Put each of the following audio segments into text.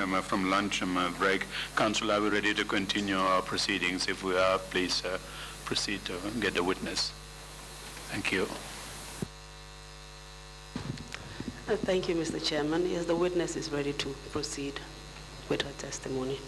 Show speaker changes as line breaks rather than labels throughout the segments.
from lunch break. Council, are we ready to continue our proceedings? If we are, please proceed to get the witness. Thank you.
Thank you, Mr. Chairman. Yes, the witness is ready to proceed with her testimony.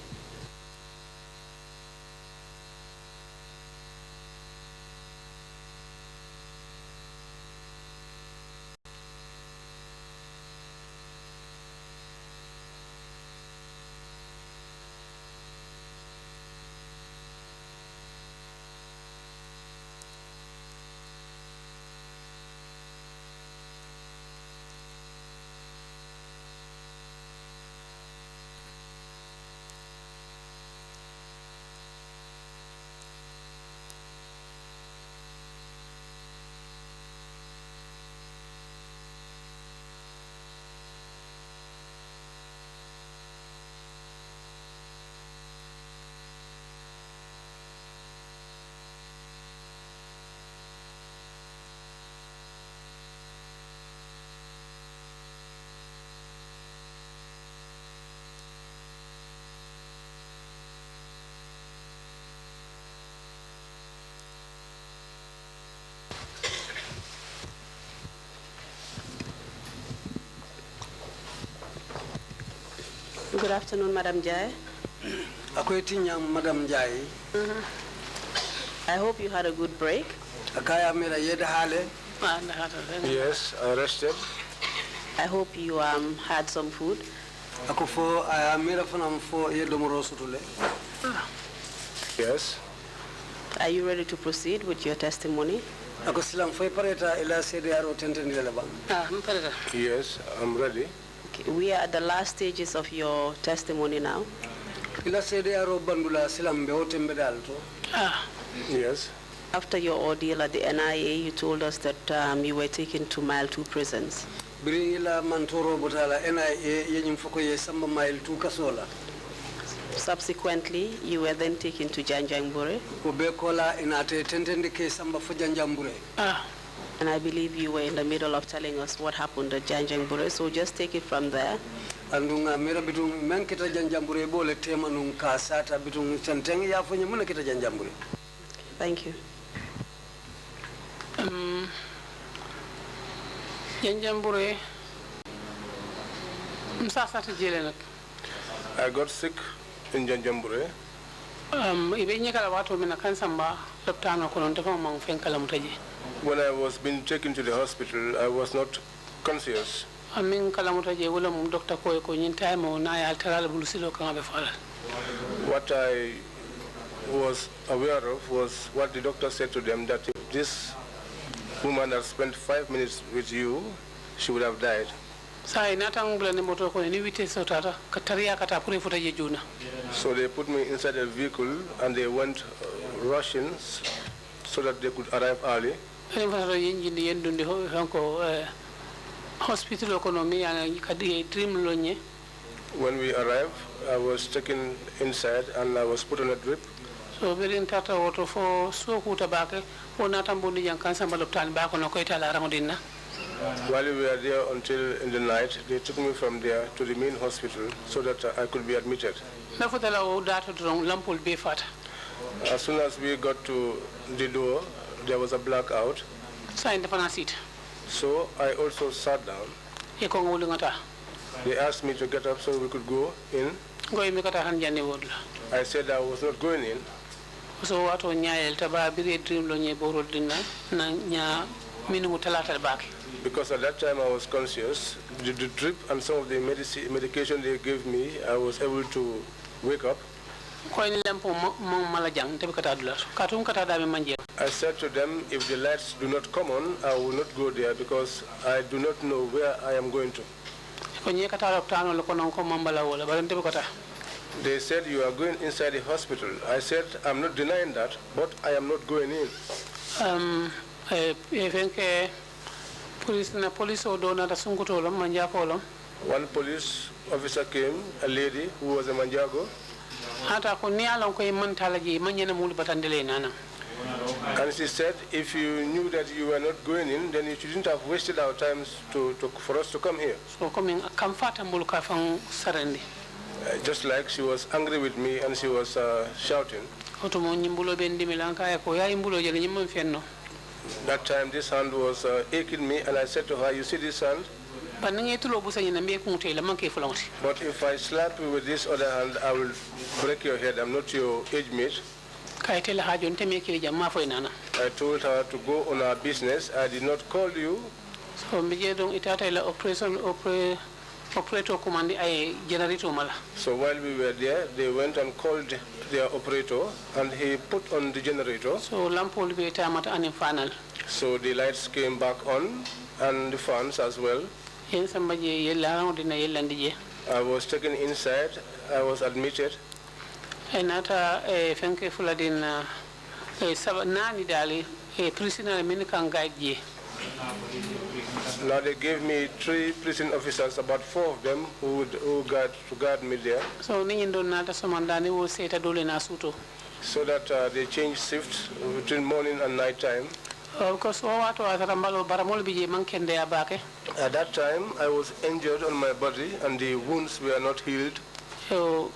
Good afternoon, Madam Njie.
Madam Njie.
I hope you had a good break.
Yes, I rested.
I hope you had some food.
Yes.
Are you ready to proceed with your testimony?
Yes, I'm ready.
Okay, we are at the last stages of your testimony now.
Yes.
After your ordeal at the NIA, you told us that you were taken to Mile 2 prisons. Subsequently, you were then taken to Janjanbureh. And I believe you were in the middle of telling us what happened at Janjanbureh, so just take it from there. Thank you.
Janjanbureh,
I got sick in Janjanbureh. When I was being taken to the hospital, I was not conscious. What I was aware of was what the doctor said to them, that if this woman had spent 5 minutes with you, she would have died. So they put me inside a vehicle and they went rushing so that they could arrive early. When we arrived, I was taken inside and I was put on a drip. So while we were there until in the night, they took me from there to the main hospital so that I could be admitted. As soon as we got to the door, there was a blackout. So I also sat down. They asked me to get up so we could go in. I said I was not going in. Because at that time I was conscious. The drip and some of the medication they gave me, I was able to wake up. I said to them, if the lights do not come on, I will not go there because I do not know where I am going to. They said, you are going inside the hospital. I said, I'm not denying that, but I am not going in. One police officer came, a lady who was a Manjago. And she said, if you knew that you were not going in, then you shouldn't have wasted our time for us to come here. just like she was angry with me and she was shouting. That time this hand was aching me, and I said to her, you see this hand? But if I slap you with this other hand, I will break your head. I'm not your age mate. I told her to go on her business. I did not call you. So while we were there, they went and called their operator, and he put on the generator. So the lights came back on, and the fans as well. I was taken inside. I was admitted. Now they gave me 3 prison officers, about 4 of them who guard me there. So that they changed shifts between morning and night time. At that time, I was injured on my body and the wounds were not healed. So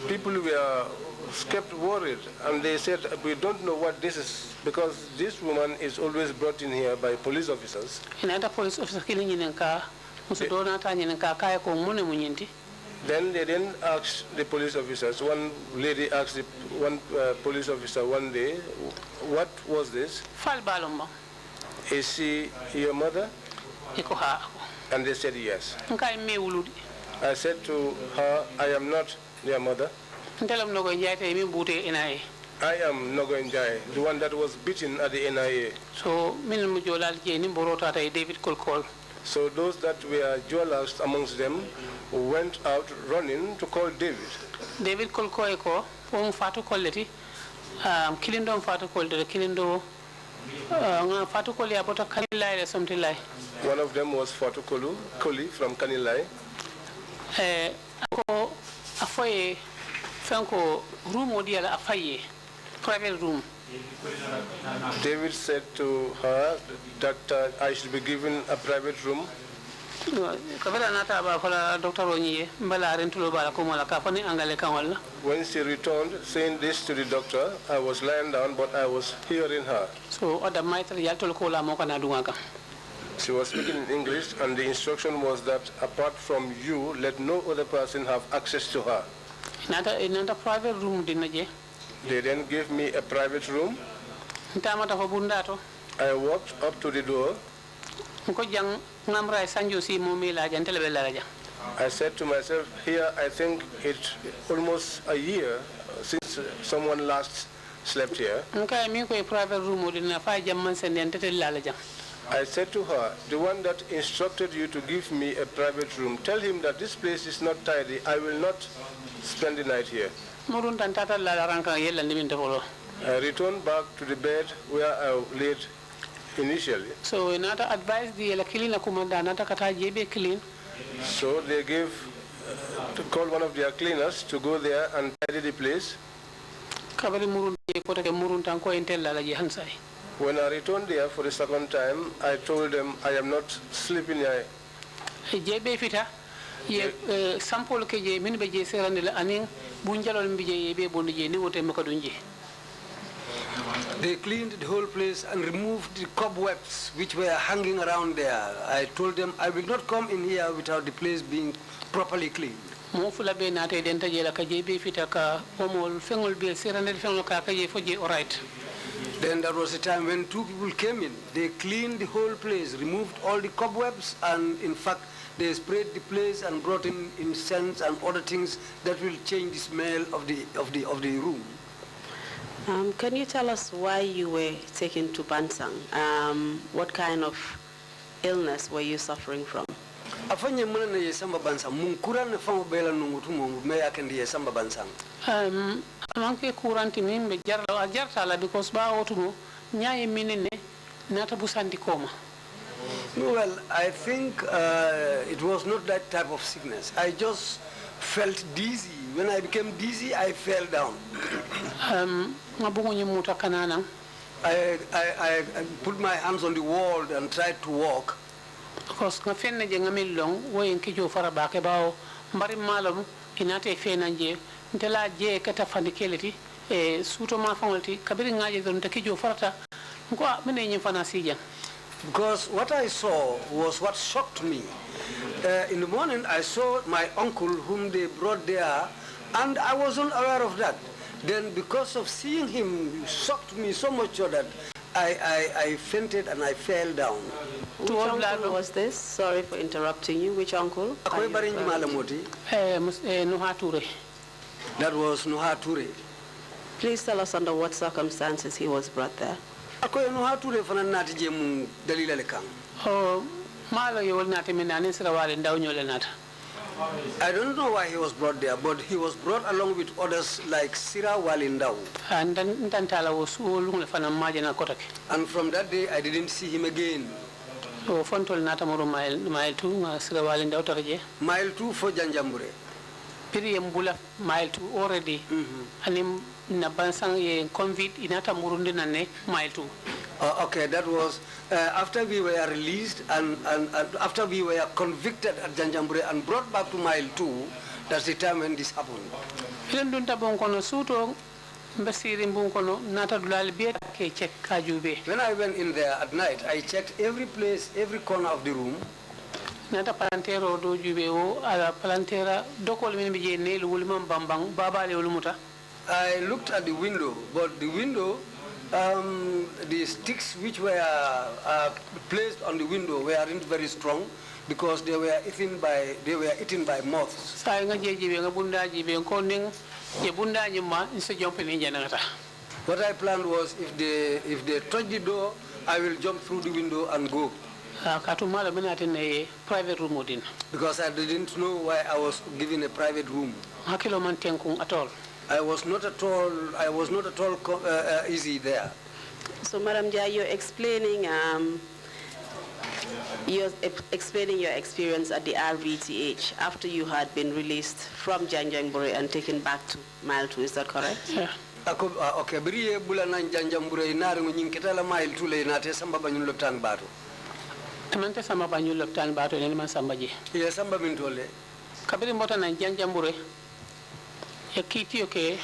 people were kept worried, and they said, we don't know what this is, because this woman is always brought in here by police officers. Then they didn't ask the police officers. One lady asked one police officer one day, what was this? Is she your mother? And they said yes. I said to her, I am not their mother. I am Nogoi, Njie, the one that was beaten at the NIA. So those that were jewelers amongst them went out running to call David. David Kolkoeko, Fatu Koleti, Kilindo Fatu Kolde, Kilindo Fatu Koli about a Kanilai or something like. One of them was Fatu Koli from Kanilai. A foyer, Franco, room or the other, a private room. David said to her that I should be given a private room. When she returned, saying this to the doctor, I was lying down, but I was hearing her. She was speaking in English, and the instruction was that apart from you, let no other person have access to her. Another private room, they then gave me a private room. I walked up to the door. I said to myself, here I think it's almost a year since someone last slept here. I said to her, the one that instructed you to give me a private room, tell him that this place is not tidy. I will not spend the night here. I returned back to the bed where I laid initially. So another advice so they gave to call one of their cleaners to go there and tidy the place. When I returned there for the second time, I told them I am not sleeping here.
They cleaned the whole place and removed the cobwebs which were hanging around there. I told them I will not come in here without the place being properly cleaned. Then there was a time when 2 people came in. They cleaned the whole place, removed all the cobwebs, and in fact they sprayed the place and brought in incense and other things that will change the smell of the room.
Can you tell us why you were taken to Bansang? What kind of illness were you suffering from?
Afanye mwana na yesamba Bansang. Munkura na fango bela nungutu mungu meya kendi yesamba Bansang.
Amanke kuranti mimbe jartala because ba otumo nyaye minene nata busandi koma.
Well, I think it was not that type of sickness. I just felt dizzy. When I became dizzy, I fell down. I put my hands on the wall and tried to walk.
because nga fenne je ngamil long woyen kijo fara bake bawo mbari malum inate fena Njie ntela je kata fandikeleti e suto ma fangolti kabiri ngaje don te kijo farata ko mene nyi fana sijan.
Because what I saw was what shocked me. In the morning, I saw my uncle whom they brought there, and I wasn't aware of that. Then because of seeing him, shocked me so much so that I fainted and I fell down.
Which uncle was this? Sorry for interrupting you. Which uncle?
That was Nuha Ture.
Please tell us under what circumstances he was brought there.
I don't
know why he was brought there, but he was brought along with others like Sira Walindau. And from that day, I didn't see him again. Mile 2 for Janjambure.
Mile 2 already. Nabansang convict inata murundi nane mile 2.
Okay, that was after we were released and after we were convicted at Janjambure and brought back to mile 2. That's the time when this happened.
When
I went in there at night, I checked every place, every corner of the room.
I looked
at the window, but the window, the sticks which were placed on the window weren't very strong because they were eaten by moths. What I planned was if they touch the door, I will jump through the window and go.
Private room.
Because I didn't know why I was given a private room. I was not at all easy there.
So, Madam Njie, you're explaining your experience at the RVTH after you had been released from Janjangbure and taken back to mile 2. Is that correct?
Yeah.
Okay, beriye bula na Janjangbure inari nginketala mile 2 le inate samba banyul loptan bato.
Amante samba banyul loptan bato ne man samba je.
Ye samba mintole.
Kabiri mbota na Janjangbure. Yakiti okay,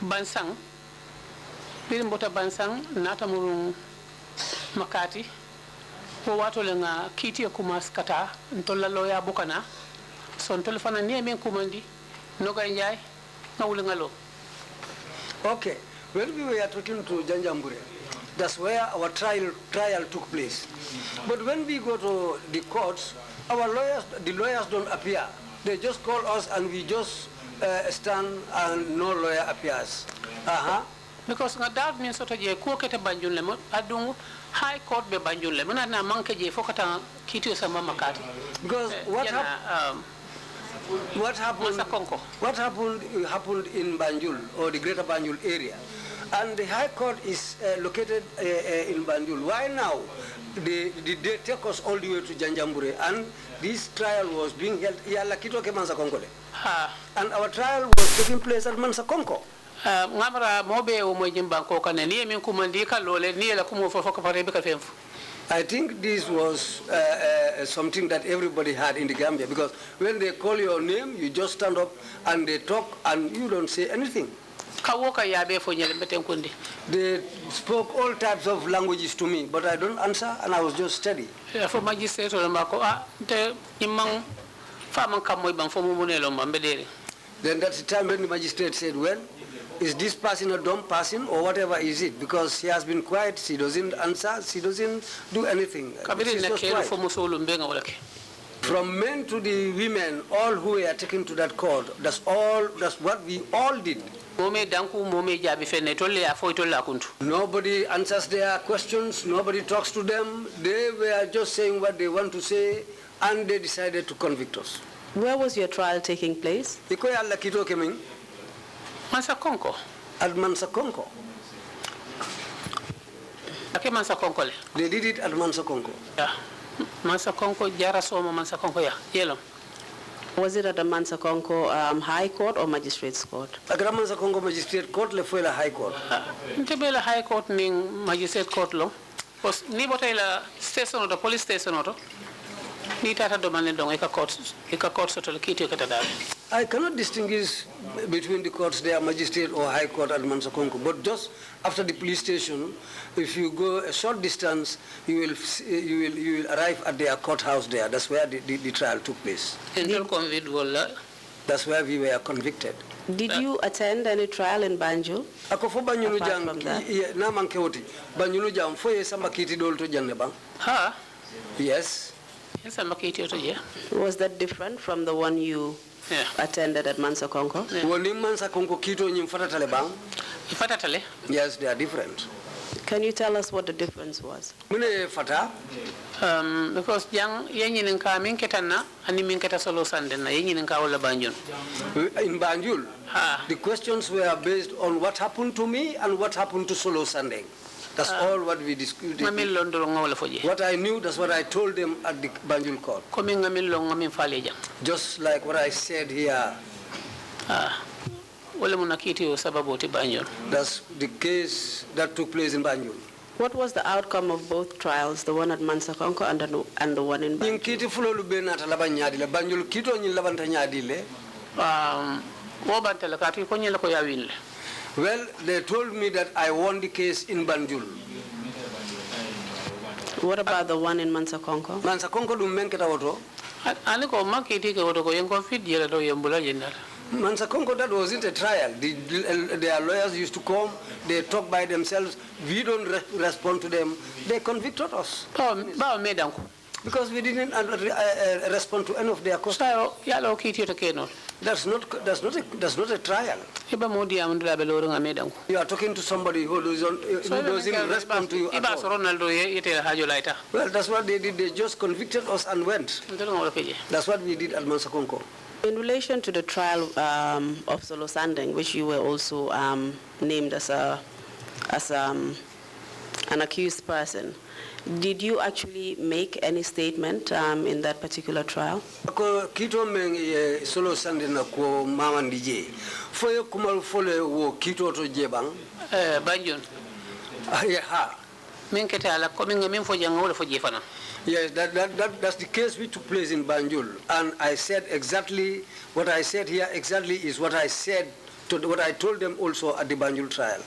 Bansang, Bimbota Bansang, Natamurung Makati, who watolenga Kiti Kumas Kata, Ntola Loya Bukana, so Ntolfana near me Kumandi, Nogoi Njie, Naulingalo.
Okay, when we were talking to Janjambure, that's where our trial took place. But when we go to the courts, the lawyers don't appear. They just call us and we just stand and no lawyer appears.
Because that means that je ko kete banjul le adungu high court be banjul le na manke je fokata kiti sama makati.
Because what happened in Banjul or the greater Banjul area, and the high court is located in Banjul. Why now? They take us all the way to Janjambure, and this trial was being held and our trial was taking place at Mansakonko. I think this was something that everybody had in the Gambia, because when they call your name, you just stand up and they talk and you don't say anything. They spoke all types of languages to me, but I don't answer and I was just steady.
For magistrate, then
that's the time when the magistrate said, well, is this person a dumb person or whatever is it? Because she has been quiet, she doesn't answer, she doesn't do anything. From men to the women, all who were taken to that court, that's what we all did. Nobody answers their questions, nobody talks to them. They were just saying what they want to say, and they decided to convict us.
Where was your trial taking place?
Mansakonko.
At Mansakonko. They did it at Mansakonko.
Yeah. Mansakonko, Jarasoma, Mansakonko, yeah. Yellow.
Was it at the Mansakonko High Court or Magistrates Court?
At the Mansakonko Magistrate Court, le foi la High Court.
Ntebela High Court ning Magistrate Court lo. Because ni botay la station or police station or ni tata domande dong eka court soto kiti kata dal.
I cannot distinguish between the courts there, magistrate or high court at Mansakonko, but just after the police station, if you go a short distance, you will arrive at their courthouse there. That's where the trial took place. That's where we were convicted.
Did you attend any trial in Banjul? Apart from that?
Yes.
Was that different from the one you attended at Mansakonko?
Yes, they are different.
Can you tell us what the difference was?
Because in
Banjul, the questions were based on what happened to me and what happened to Solo Sandeng. That's all what we discussed. What I knew, that's what I told them at the Banjul court. Just like what I said here. That's the case that took place in Banjul.
What was the outcome of both trials, the one at Mansakonko and the one in Banjul?
Well, they told me that I won the case in Banjul.
What about the one in Mansakonko?
Mansakonko do menketa woto. Mansakonko, that wasn't a trial. Their lawyers used to come, they talk by themselves. We don't respond to them. They convicted us. Because we didn't respond to any of their questions. That's not a trial. You are talking to somebody who doesn't respond to you at all. Well, that's what they did. They just convicted us and went. That's what we did at Mansakonko.
In relation to the trial of Solo Sandeng, which you were also named as an accused person, did you actually make any statement in that particular trial?
Kito meng Solo Sandeng ko mama Njie. Foye kumal fole wo kito to jebang.
Banjun.
Yeah. Yes, that's the case which took place in Banjul, and I said exactly what I said here. Exactly is what I said what I told them also at the Banjul trial.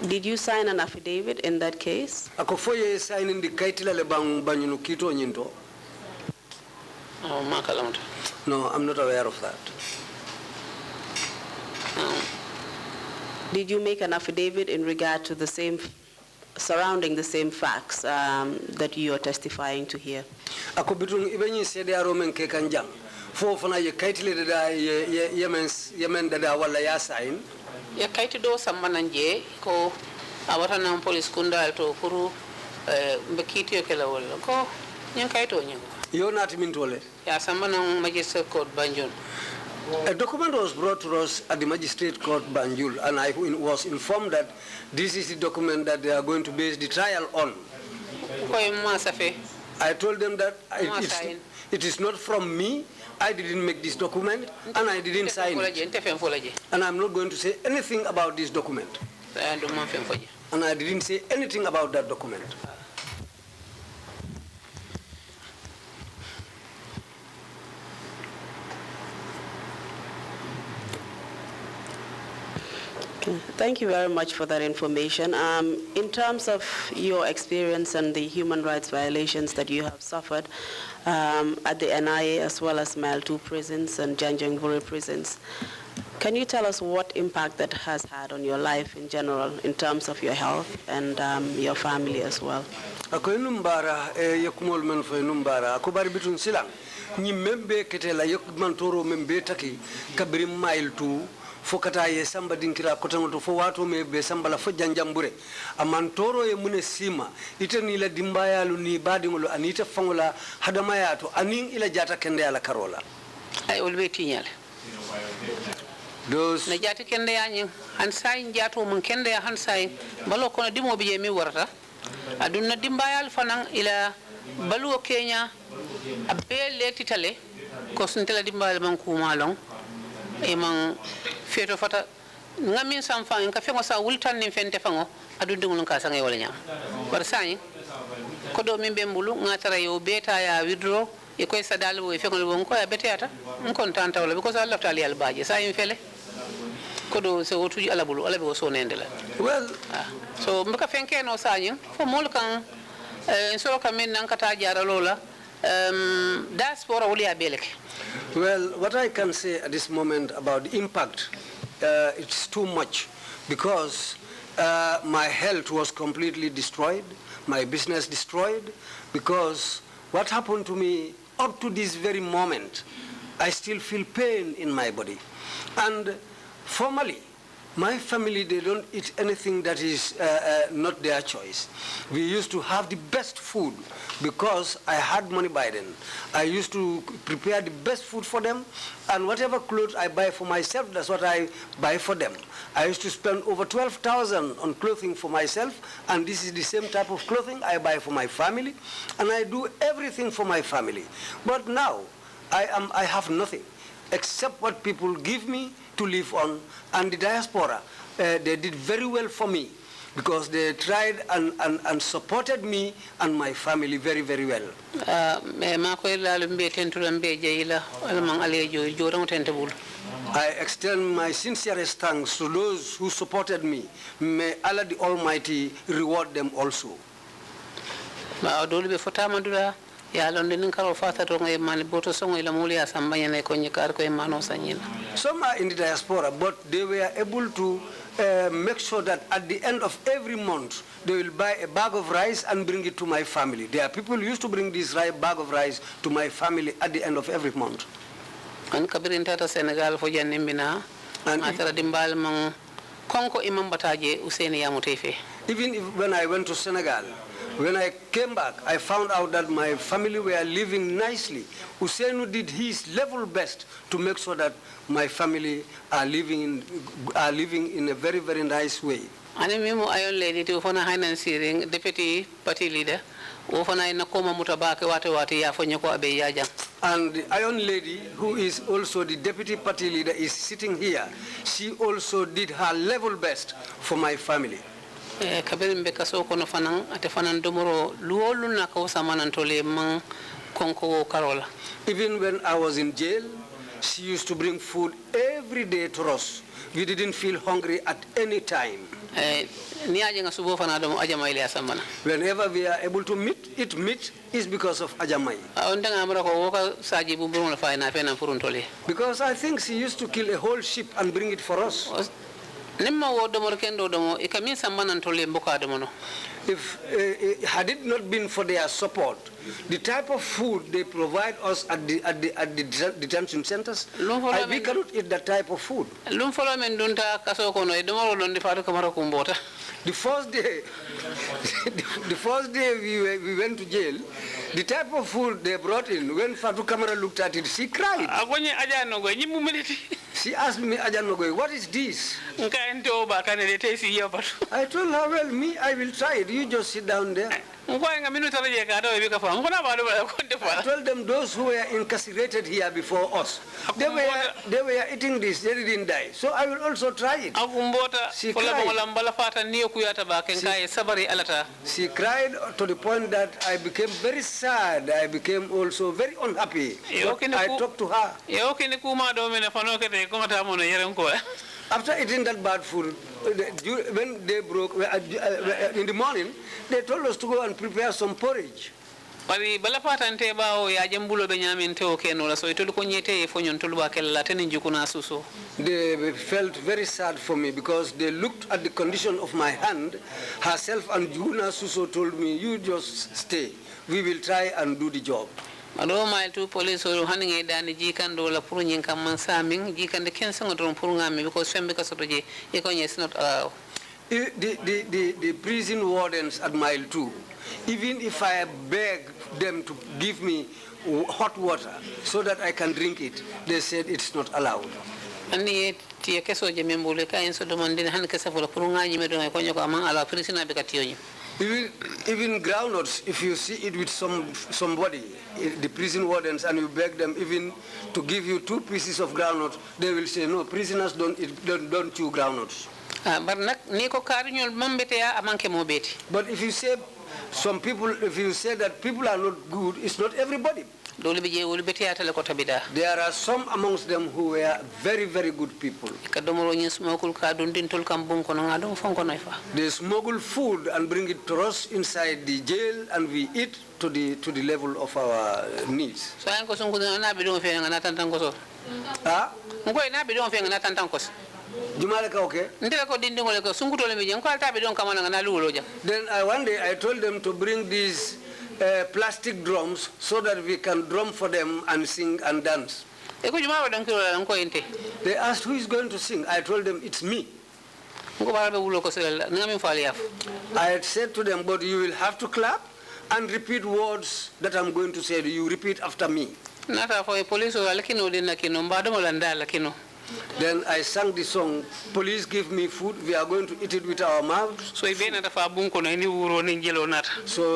Did you sign an affidavit in that case?
Akofoye signing the kaitila le Banjul kito nyinto. No, I'm not aware of that.
Did you make an affidavit in regard to the same surrounding the same facts that you are testifying to here?
Ako bitung ibenyi sede aromen ke kanjang. Fo fana ye kaitile da yemen da wala ya sign.
Ya kaiti do samana Njie ko awata na police kunda to kuru mbekiti yokela wala ko nyen kaito nyen.
Yo nati mintole.
Ya samana magistrate court Banjul.
A document was brought to us at the magistrate court Banjul, and I was informed that this is the document that they are going to base the trial on. I told them that it is not from me. I didn't make this document, and I didn't sign it. And I'm not going to say anything about this document. And I didn't say anything about that document.
Thank you very much for that information. In terms of your experience and the human rights violations that you have suffered at the NIA as well as Mile 2 prisons and Janjangburi prisons, can you tell us what impact that has had on your life in general in terms of your health and your family as well?
Ako inumbara yakumol men fo inumbara ako bari bitun silang ni membe ketela yok mantoro membe taki kabiri Mile 2 fokata ye samba dinkira kotangoto fo wato me be samba la fo janjambure amantoro ye mune sima itani la dimbayalu ni badingolo anita fangola hadamayato anin ila jata kende ala karola
ay wolbe tinyal
dos
na jata kende yanyi hansay jato mun kende hansay balo kono dimo biye mi warata aduna dimbayal fanan ila baluo Kenya abele titale ko suntela dimbayal man kumalong e man feto fata ngamin sam fa ka fengo sa wultan ni fente fango adu dingul ka sanga wala nyam bar sani ko do min be mbulu ngatara yo beta ya withdraw e koy sadal wo fengol won ko ya betata on contanta wala because Allah taali al baaje sa yim fele ko do so wotuji ala bulu ala be so nendela
Well,
so mbaka fenke no sanyi fo mol kan so ka min nan kata jara lola diaspora wuli abeleke.
well, what I can say at this moment about the impact, it's too much because my health was completely destroyed, my business destroyed, because what happened to me up to this very moment, I still feel pain in my body. And formally, my family, they don't eat anything that is not their choice. We used to have the best food because I had money by then. I used to prepare the best food for them, and whatever clothes I buy for myself, that's what I buy for them. I used to spend over 12,000 on clothing for myself, and this is the same type of clothing I buy for my family, and I do everything for my family. But now, I have nothing except what people give me to live on, and the diaspora, they did very well for me because they tried and supported me and my family very, very well. I extend my sincerest thanks to those who supported me. May Allah the Almighty reward them also. Some are in the diaspora, but they were able to make sure that at the end of every month, they will buy a bag of rice and bring it to my family. There are people who used to bring this bag of rice to my family at the end of every month. And even when I went to Senegal, when I came back, I found out that my family were living nicely. Ousseynou did his level best to make sure that my family are living in a very, very nice way.
And Mimo Iron Lady to Fona Hinan Searing, Deputy Party Leader, Ofana Nakoma Mutabaka Watawati Yafonyako Abeyaja.
And the Iron Lady, who is also the Deputy Party Leader, is sitting here. She also did her level best for my family.
Even when
I was in jail, she used to bring food every day to us. We didn't feel hungry at any time. Whenever we are able to eat meat, it's because of Ajamai. Because I think she used to kill a whole sheep and bring it for us. If had it not been for their support, the type of food they provide us at the detention centers, we cannot eat that type of food. The first day we went to jail, the type of food they brought in, when Fatou Kamara looked at it, she cried. She asked me, Nogoi, what is this? I told her, well, I will try it. You just sit down there. I told them those who were incarcerated here before us, they were eating this, they didn't die. So I will also try it. She cried to the point that I became very sad. I became also very unhappy. I talked to her. After eating that bad food, when they broke, in the morning, they told us to go and prepare some porridge. They felt very sad for me because they looked at the condition of my hand. Herself and Juna Suso told me, you just stay. We will try and do the job.
Alo mile to police or hunting a danny jikan do la pruning come saming, jikan the kensang or purungami because Fembica Sotoji, is not allowed.
The prison wardens at mile 2, even if I beg them to give me hot water so that I can drink it, they said it's not allowed.
And yet, Tiakeso Jemembuleka and so demanding Hankasa for a Purunga, you may do a conyo among a prisoner because
Even groundnuts, if you see it with somebody, the prison wardens, and you beg them even to give you 2 pieces of groundnuts, they will say, no, prisoners don't chew groundnuts. But if you say if you say that people are not good, it's not everybody. There are some amongst them who were very, very good people. They smuggle food and bring it to us inside the jail, and we eat to the level of our needs. Okay? Then one day I told them to bring these plastic drums so that we can drum for them and sing and dance. They asked, who is going to sing? I told them, it's me. I had said to them, but you will have to clap and repeat words that I'm going to say. You repeat after me. Then I sang the song, police give me food, we are going to eat it with our mouths. So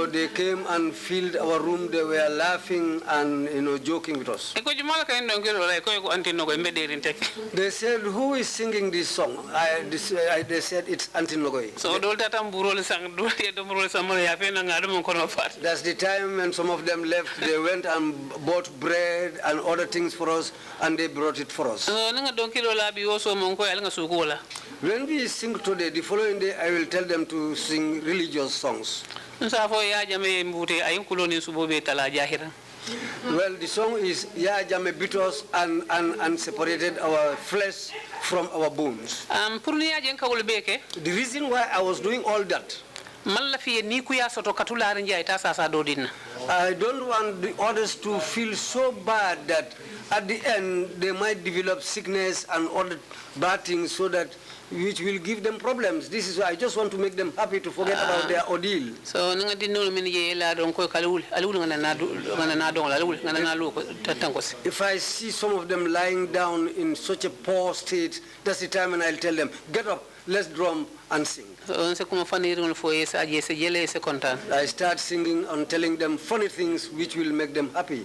they came and filled our room, they were laughing and joking with us. They said, who is singing this song? They said, it's Auntie Nogoi. So that's the time when some of them left, they went and bought bread and other things for us, and they brought it for us. When we sing today, the following day I will tell them to sing religious songs. Well, the song is Ya Jame Bitos and separated our flesh from our bones. The reason why I was doing all that, I don't want the others to feel so bad that at the end they might develop sickness and other bad things, so that which will give them problems. This is why I just want to make them happy to forget about their ordeal. So if I see some of them lying down in such a poor state, that's the time when I'll tell them, get up, let's drum and sing. I start singing and telling them funny things which will make them happy.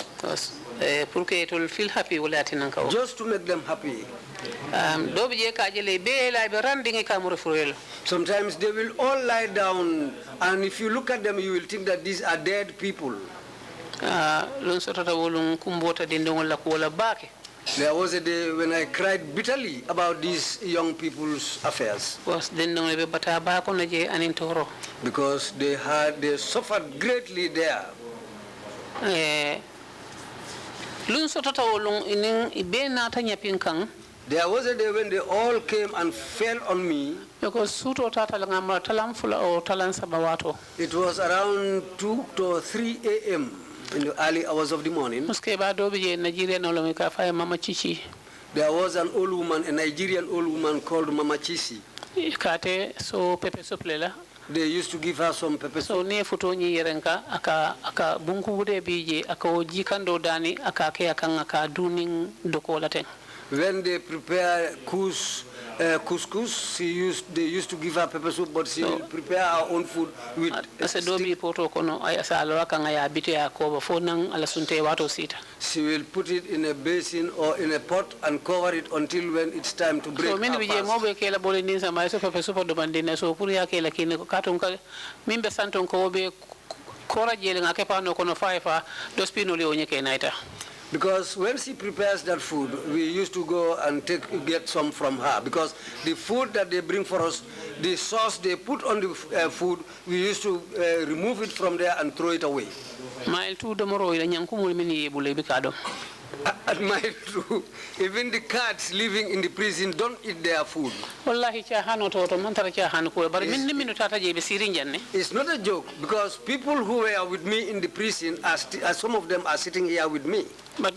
Just to make them happy. Sometimes they will all lie down, and if you look at them, you will think that these are dead people. There was a day when I cried bitterly about these young people's affairs. Because they suffered greatly there. There was a day when they all came and fell on me. It was around 2 to 3 a.m. in the early hours of the morning. There was an old woman, a Nigerian old woman called Mama Chisi. They used to give her some pepper soup. When they prepare couscous, they used to give her pepper soup, but she will prepare her own food with She will put it in a basin or in a pot and cover it until when it's time to break her fast. Because when she prepares that food, we used to go and get some from her. Because the food that they bring for us, the sauce they put on the food, we used to remove it from there and throw it away. At mile 2, even the cats living in the prison don't eat their food. It's not a joke, because people who were with me in the prison, some of them are sitting here with me. But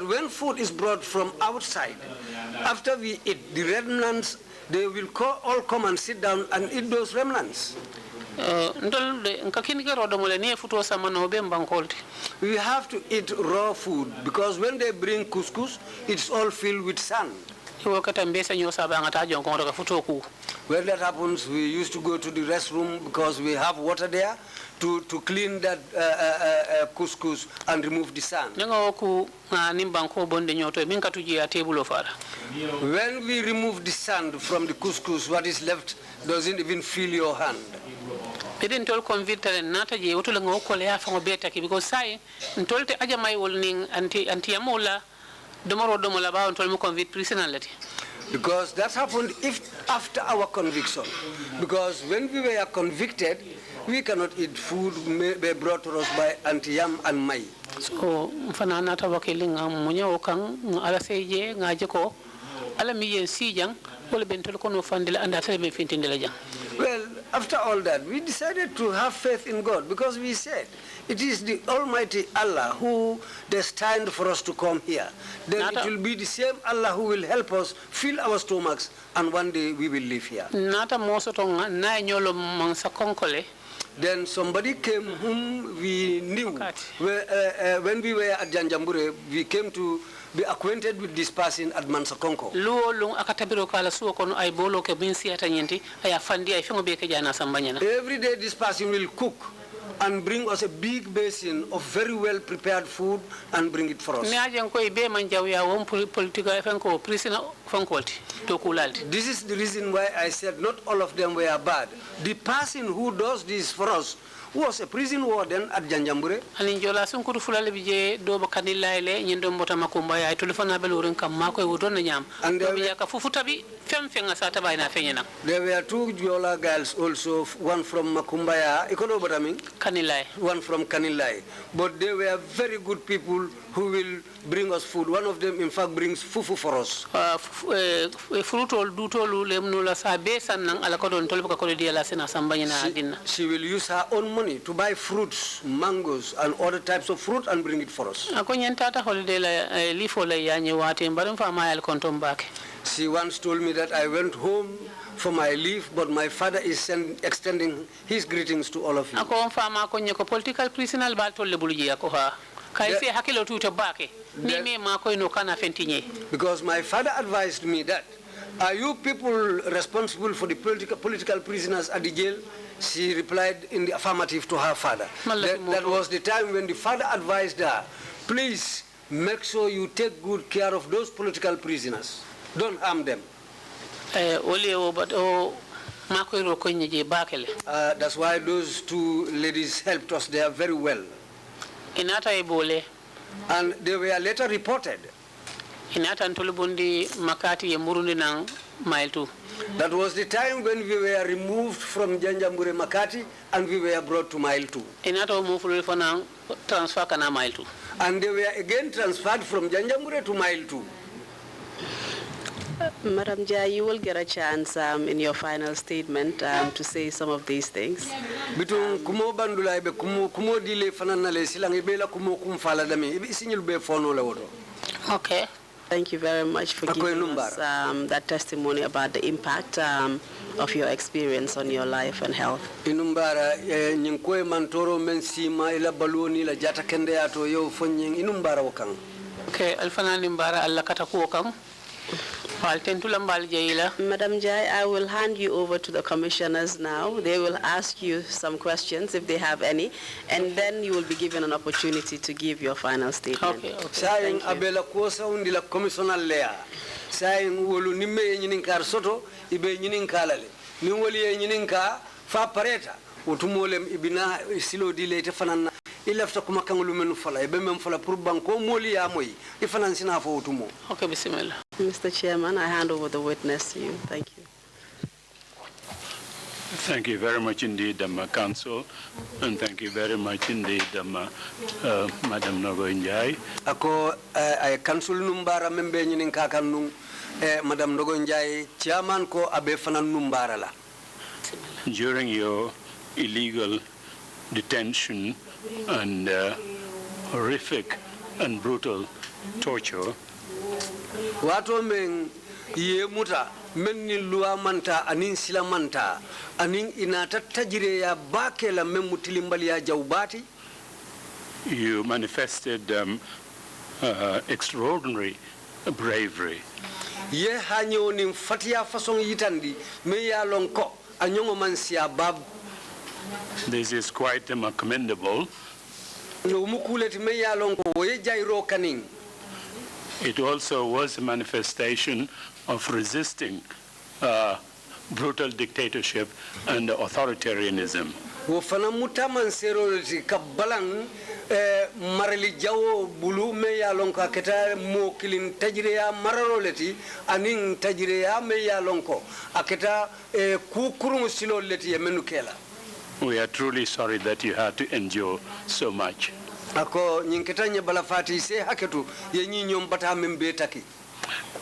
when food is brought from outside, after we eat, the remnants, they will all come and sit down and eat those remnants. We have to eat raw food, because when they bring couscous, it's all filled with sand.
When
that happens, we used to go to the restroom because we have water there to clean that couscous and remove the sand. When we remove the sand from the couscous, what is left doesn't even feel your hand.
Didn't tell convict and nata je utulango kolea from beta because sai ntolte aja mai wolning anti amola domola ba ntol mo convict personality.
Because that happened after our conviction. Because when we were convicted, we cannot eat food brought to us by Antiyam and Mai.
So, fanana tawakelinga munya okang ala seje ngajeko ala miyen sijang wala bentol kono fandila anda tele me fintindela jang.
Well, after all that, we decided to have faith in God because we said it is the Almighty Allah who destined for us to come here. Then it will be the same Allah who will help us fill our stomachs and one day we will live here.
Nata mosotonga na nyolo mansa konkole.
Then somebody came whom we knew. When we were at Janjambure, we came to be acquainted with this person at Mansakonko. Every day this person will cook and bring us a big basin of very well prepared food and bring it for us. This is the reason why I said not all of them were bad. The person who does this for us was a prison warden at Janjambure. And there were two Jola girls also, one from Makumbaya, one from Kanilai. But they were very good people who will bring us food. One of them, in fact, brings fufu for us. She will use her own money to buy fruits, mangoes, and other types of fruit and bring it for us. She once told me that I went home for my leave, but my father is extending his greetings to all of you. Because my father advised me that, are you people responsible for the political prisoners at the jail? She replied in the affirmative to her father. That was the time when the father advised her, please make sure you take good care of those political prisoners. Don't harm them. That's why those two ladies helped us there very well. And they were later reported. That was the time when we were removed from Janjambure Makati and we were brought to Mile 2. And they were again transferred from Janjambure to Mile 2.
Madam Njie, you will get a chance in your final statement to say some of these things.
Okay.
Thank you very much for giving us that testimony about the impact of your experience on your life and health.
Okay,
Alfana Nimbara Allah katakuokang.
Madam Njie, I will hand you over to the commissioners now. They will ask you some questions if they have any, and then you will be given an opportunity to give your final statement.
Okay.
Thank you. Okay,
bismillah.
Mr. Chairman, I hand over the witness to you. Thank you.
Thank you very much indeed, Council, and thank you very much indeed, Madam Nogoi Njie.
Ako ay council numbara membe nyinin kakan Madam Nogoi Njie, chairman ko abe fanan numbara la.
During your illegal detention and horrific and brutal torture,
wato men ye muta menni luwa manta anin sila manta anin inata tajire ya bake la memutilimbali ya jaubati,
you manifested extraordinary bravery.
ye hanyo nim fatia façon yitandi me ya lon ko anyongo man sia bab.
This is quite commendable.
No mukuleti me ya lon ko wo ye jairo kaning.
It also was a manifestation of resisting brutal dictatorship and authoritarianism.
Wo fana mutaman serolati kabalang marali jawo bulu me ya lon ko aketa mo kilin tajriya mararolati anin tajriya me ya lon ko aketa ku kurun silolati menu kela.
We are truly sorry that you had to endure so much.
Ako nyinketanya balafati se haketu ye nyinyo mbata membe taki.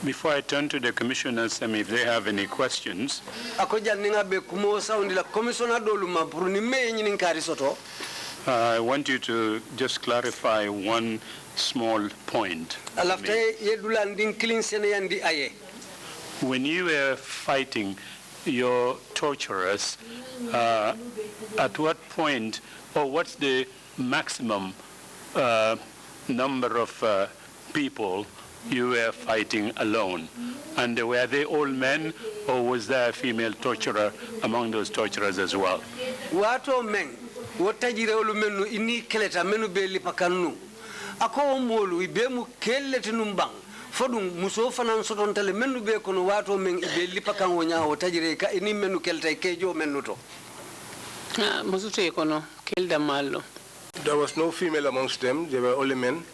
Before I turn to the commissioners, if they have any questions,
ako janninga be kumo saundi la commissioner doluma pour ni me nyinin kari soto.
I want you to just clarify one small point.
Alafte yedula ndin kilin sene yandi aye.
When you were fighting your torturers, at what point, or what's the maximum number of people you were fighting alone? And were they all men, or was there a female torturer among those torturers as well?
Wato men, wotajire olu menu ini keleta menu be lipakanu. Ako molu ibe mu keleti numbang. Fodum muso fanan soton tele menu be kono wato men ibe lipakan wonya wotajire ka ini menu kelta kejo menu to.
Musute kono kelda mallo.
There was no female amongst them, they were only men.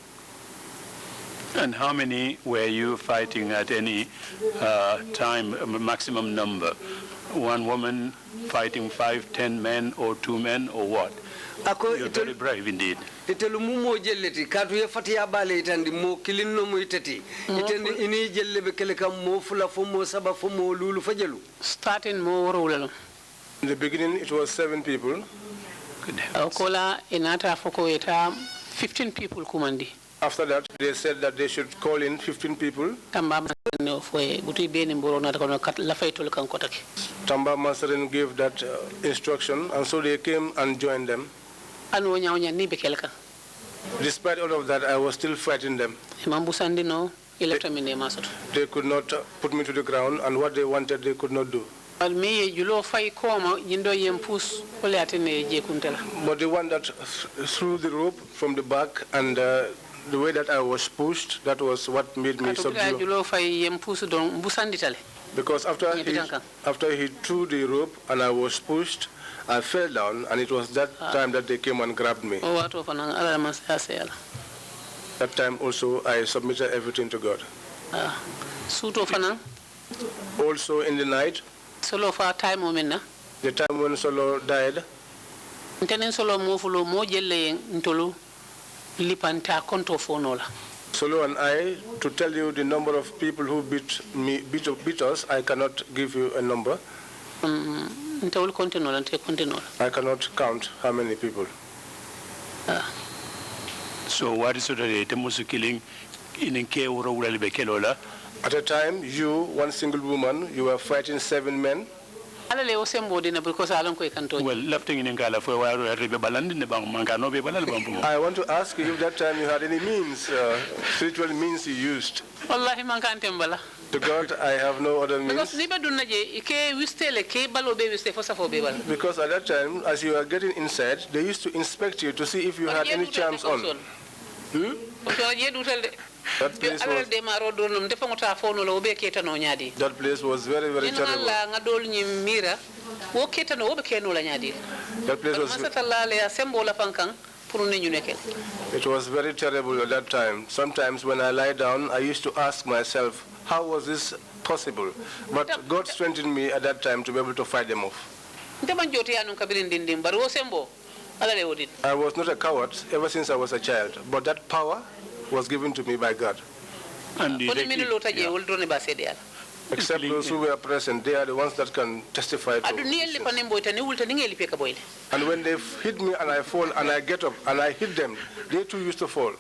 And how many were you fighting at any time, a maximum number? One woman fighting 5, 10 men, or 2 men, or what? You're very brave indeed.
Itelu mumo jelleti katu ye fatia bale itandi mo kilinno mo itati itendi ini jelle be kele kam mo fula fo mo saba fo mo lulu fajelu.
Starting mo worolalo.
In the beginning it was 7 people.
Kola inata foko eta 15 people kumandi.
After that, they said that they should call in 15 people.
Tamba
Masarin gave that instruction, and so they came and joined them. Despite all of that, I was still fighting them. They could not put me to the ground, and what they wanted, they could not do. But the one that threw the rope from the back and the way that I was pushed, that was what made me subdue. Because after he threw the rope and I was pushed, I fell down, and it was that time that they came and grabbed me. That time also I submitted everything to God. Also in the night, the time when Solo died, Solo and I, to tell you the number of people who beat us, I cannot give you a number. I cannot count how many people.
So what is the killing in
At a time, you, one single woman, you were fighting 7 men.
Well,
I want to ask you if that time you had any means, spiritual means you used. To God, I have no other means. Because at that time, as you were getting inside, they used to inspect you to see if you had any charms on. That place was very, very terrible. That place was, it was very terrible at that time. Sometimes when I lie down, I used to ask myself, how was this possible? But God strengthened me at that time to be able to fight them off. I was not a coward ever since I was a child, but that power was given to me by God.
And
Except those who were present, they are the ones that can testify to this. And when they hit me and I fall and I get up and I hit them, they too used to fall.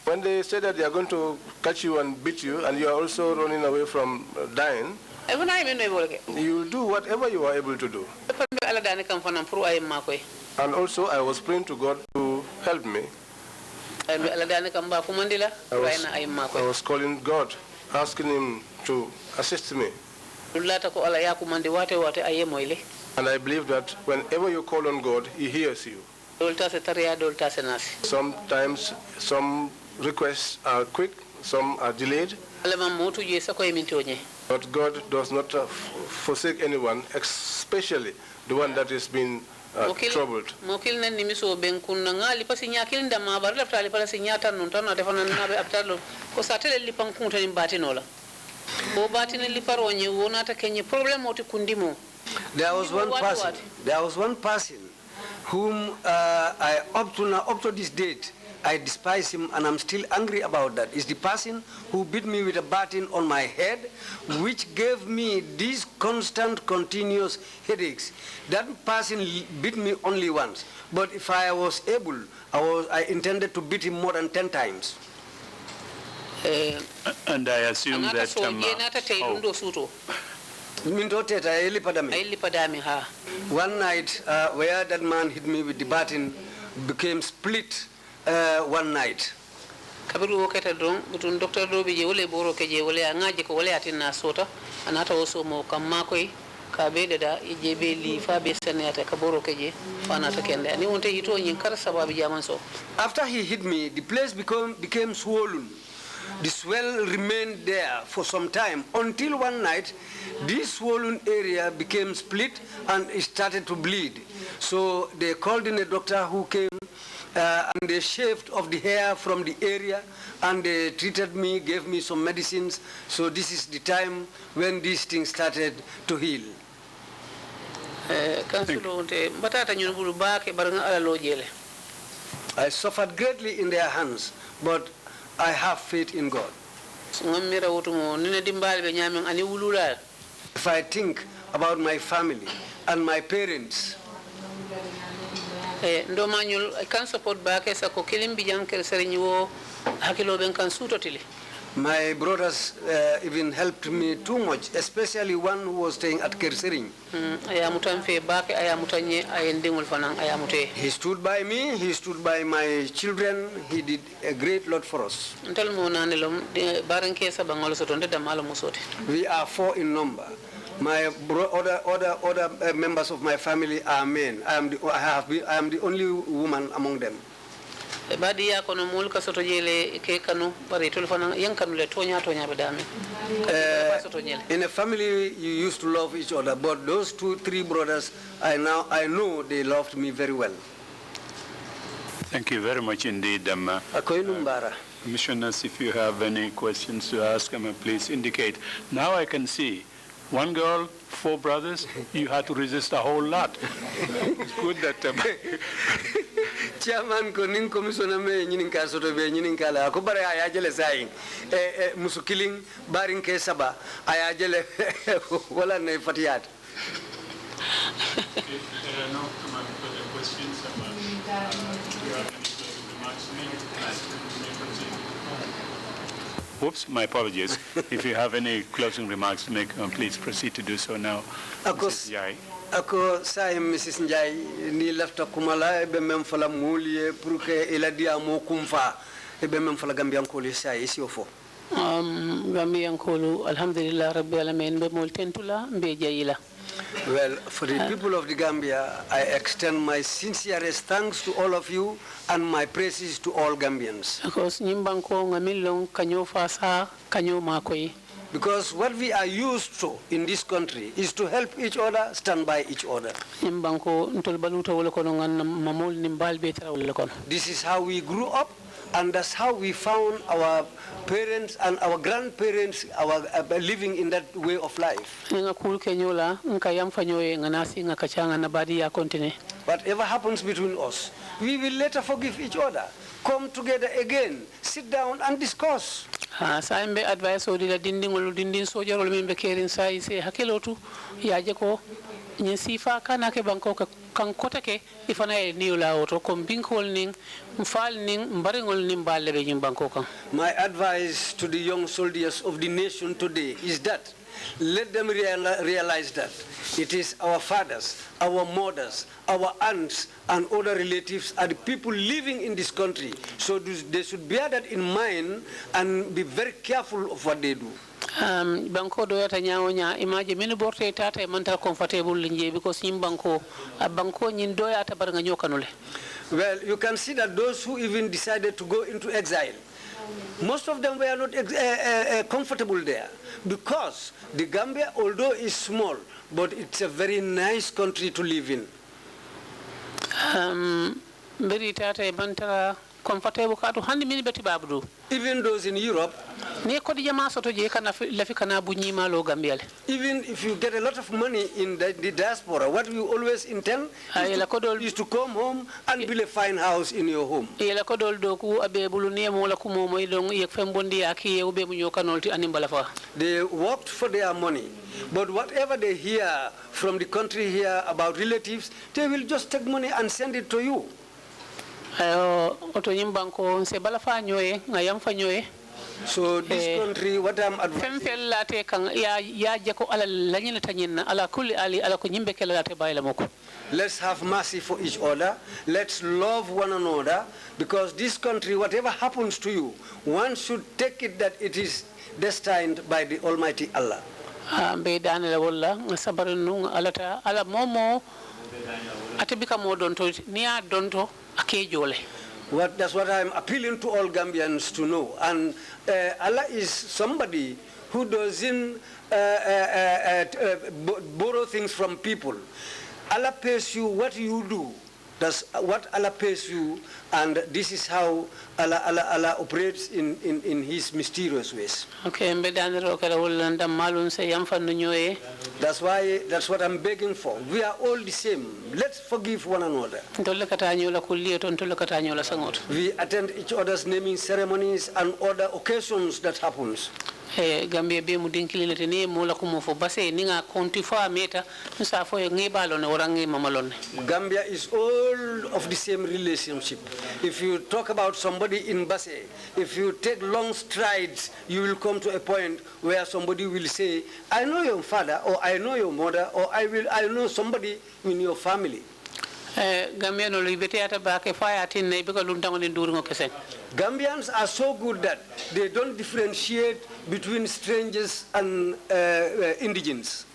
When they say that they are going to catch you and beat you and you are also running away from dying, you will do whatever you are able to do. And also I was praying to God to help me. was calling God, asking him to assist me. And I believe that whenever you call on God, he hears you. Sometimes some requests are quick, some are delayed. But God does not forsake anyone, especially the one that has been troubled.
There was one person whom I up to this date I despise him, and I'm still angry about that. It's the person who beat me with a baton on my head, which gave me these constant, continuous headaches. That person beat me only once, but if I was able, I intended to beat him more than 10 times.
And I assume that
one night, where that man hit me with the baton became split one night.
Kabiru woketa don butun doctor do bi je wole boro ke je wole ngaje ko wole atina sota anata woso mo kam makoy ka be da je be li fa be senata ka boro ke je fanata kende ani wonte yito nyin kar sababu jaman so.
After he hit me, the place became swollen. The swell remained there for some time until one night this swollen area became split and it started to bleed. So they called in a doctor who came and they shaved off the hair from the area and they treated me, gave me some medicines. So this is the time when these things started to heal. I suffered greatly in their hands, but I have faith in God. If I think about my family and my parents, my brothers even helped me too much, especially one who was staying at Kersering. He stood by me, he stood by my children, he did a great lot for us. We are 4 in number. My other members of my family are men. I am the only woman among them. In a family, you used to love each other, but those 2-3 brothers, I know they loved me very well.
Thank you very much indeed. Commissioners, if you have any questions to ask, please indicate. Now I can see 1 girl, 4 brothers. You had to resist a whole lot. It's good that.
Chairman koning commissioner me nyinin ka soto be nyinin kala ko bare aya jele sayin musukiling barin ke saba aya jele wala ne fatiyat.
Oops, my apologies. If you have any closing remarks to make, please proceed to do so now. Mrs. Njie.
Ako say Mrs. Njie ni lafta kumala be mem fala mulie pour que ila dia mo kumfa e be mem fala gambian ko li say isi ofo.
Gambian ko alhamdulillah rabbil alamin be mol tentula be jayila.
Well, for the people of the Gambia, I extend my sincerest thanks to all of you and my praises to all Gambians. Because what we are used to in this country is to help each other, stand by each other. This is how we grew up, and that's how we found our parents and our grandparents living in that way of life. Whatever happens between us, we will later forgive each other, come together again, sit down and discuss.
Saimbe advice odila dindingol dindin sojarol min be kerin sai se hakelotu yaje ko nyen sifa kana ke banko kan kotake ifana e niula oto kom binkol ning mfal ning mbaringol nim balle be nyim banko kan.
My advice to the young soldiers of the nation today is that let them realize that it is our fathers, our mothers, our aunts, and other relatives are the people living in this country. So they should bear that in mind and be very careful of what they do.
Banko do yata nyawonya imaje minu borte tata e manta comfortable linje because nyim banko banko nyin do yata bar nga nyokanule.
Well, you can see that those who even decided to go into exile, most of them were not comfortable there because the Gambia, although is small, but it's a very nice country to live in.
Very tata e manta comfortable katu handi mini beti babdu.
Even those in Europe,
even if
you get a lot of money in the diaspora, what we always intend is to come home and build a fine house in your home. They worked for their money, but whatever they hear from the country here about relatives, they will just take money and send it to you. So this country, what I'm advising, let's have mercy for each other. Let's love one another, because this country, whatever happens to you, one should take it that it is destined by the Almighty Allah. That's what I'm appealing to all Gambians to know. And Allah is somebody who doesn't borrow things from people. Allah pays you what you do. That's what Allah pays you, and this is how Allah operates in His mysterious ways. Okay, that's what I'm begging for. We are all the same. Let's forgive one another. We attend each other's naming ceremonies and other occasions that happens.
Gambia be mu dinkilile tene mola ko mo fo basse ni nga konti fo meta sa fo ngi balone orangi mamalone.
Gambia is all of the same relationship. If you talk about somebody in Basse, if you take long strides, you will come to a point where somebody will say, I know your father, or I know your mother, or I know somebody in your family. Gambians are so good that they don't differentiate between strangers and indigens.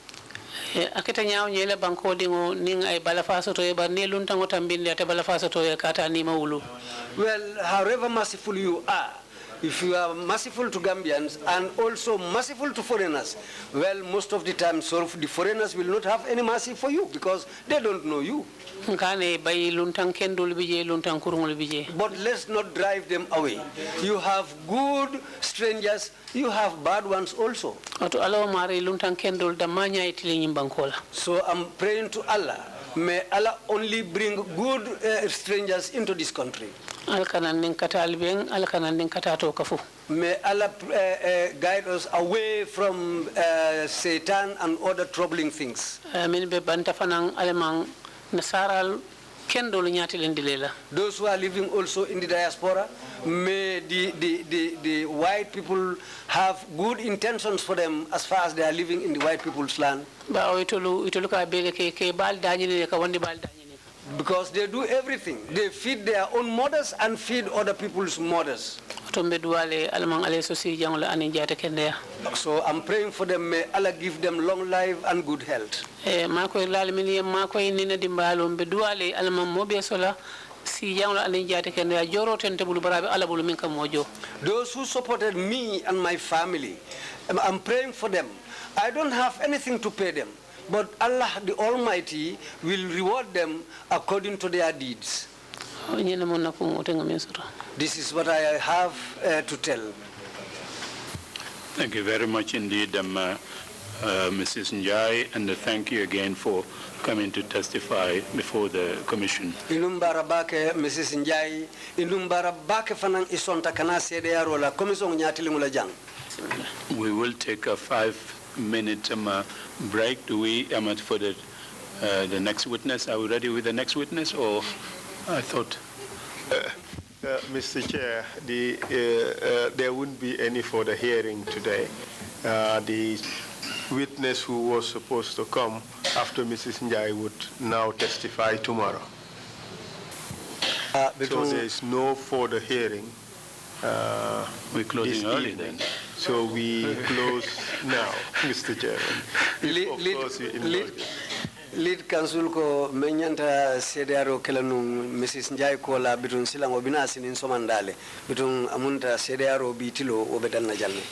Well, however merciful you are, if you are merciful to Gambians and also merciful to foreigners, well, most of the time, so the foreigners will not have any mercy for you because they don't know you. But let's not drive them away. You have good strangers, you have bad ones also. So I'm praying to Allah, may Allah only bring good strangers into this country. May Allah guide us away from Satan and other troubling things. Those who are living also in the diaspora, may the white people have good intentions for them as far as they are living in the white people's land. Because they do everything. They feed their own mothers and feed other people's mothers. So I'm praying for them. May Allah give them long life and good health. Those who supported me and my family, I'm praying for them. I don't have anything to pay them, but Allah the Almighty will reward them according to their deeds. This is what I have to tell.
Thank you very much indeed, Mrs. Njie, and thank you again for coming to testify before the Commission.
Inumbara bake Mrs. Njie, inumbara bake fanang isonta kana sede yarola komisong nyatili mula jang.
We will take a 5-minute break. Do we for the next witness? Are we ready with the next witness, or I thought?
Mr. Chair, there wouldn't be any further hearing today. The
witness who was supposed to come after Mrs. Njie would now testify tomorrow. So there is no further hearing.
We're closing early then.
So we close now, Mr. Chairman. Of course, you indulge.
Lead council ko menyanta CDRO kelanu Mrs. Njie ko la bitun silango binasi nin somandale bitun amunta CDRO bitilo obedan na jalle.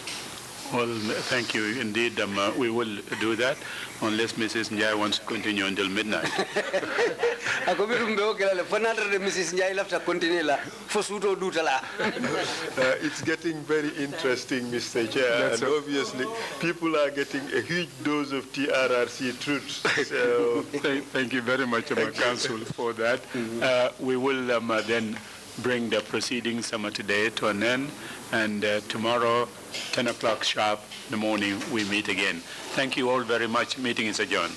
Well, thank you. Indeed, we will do that unless Mrs. Njie wants to continue until midnight.
It's getting very interesting, Mr. Chair, and obviously people are getting a huge dose of TRRC truth. So
Thank you very much, Council, for that. We will then bring the proceedings today to an end, and tomorrow, 10 o'clock sharp in the morning, we meet again. Thank you all very much. Meeting is adjourned.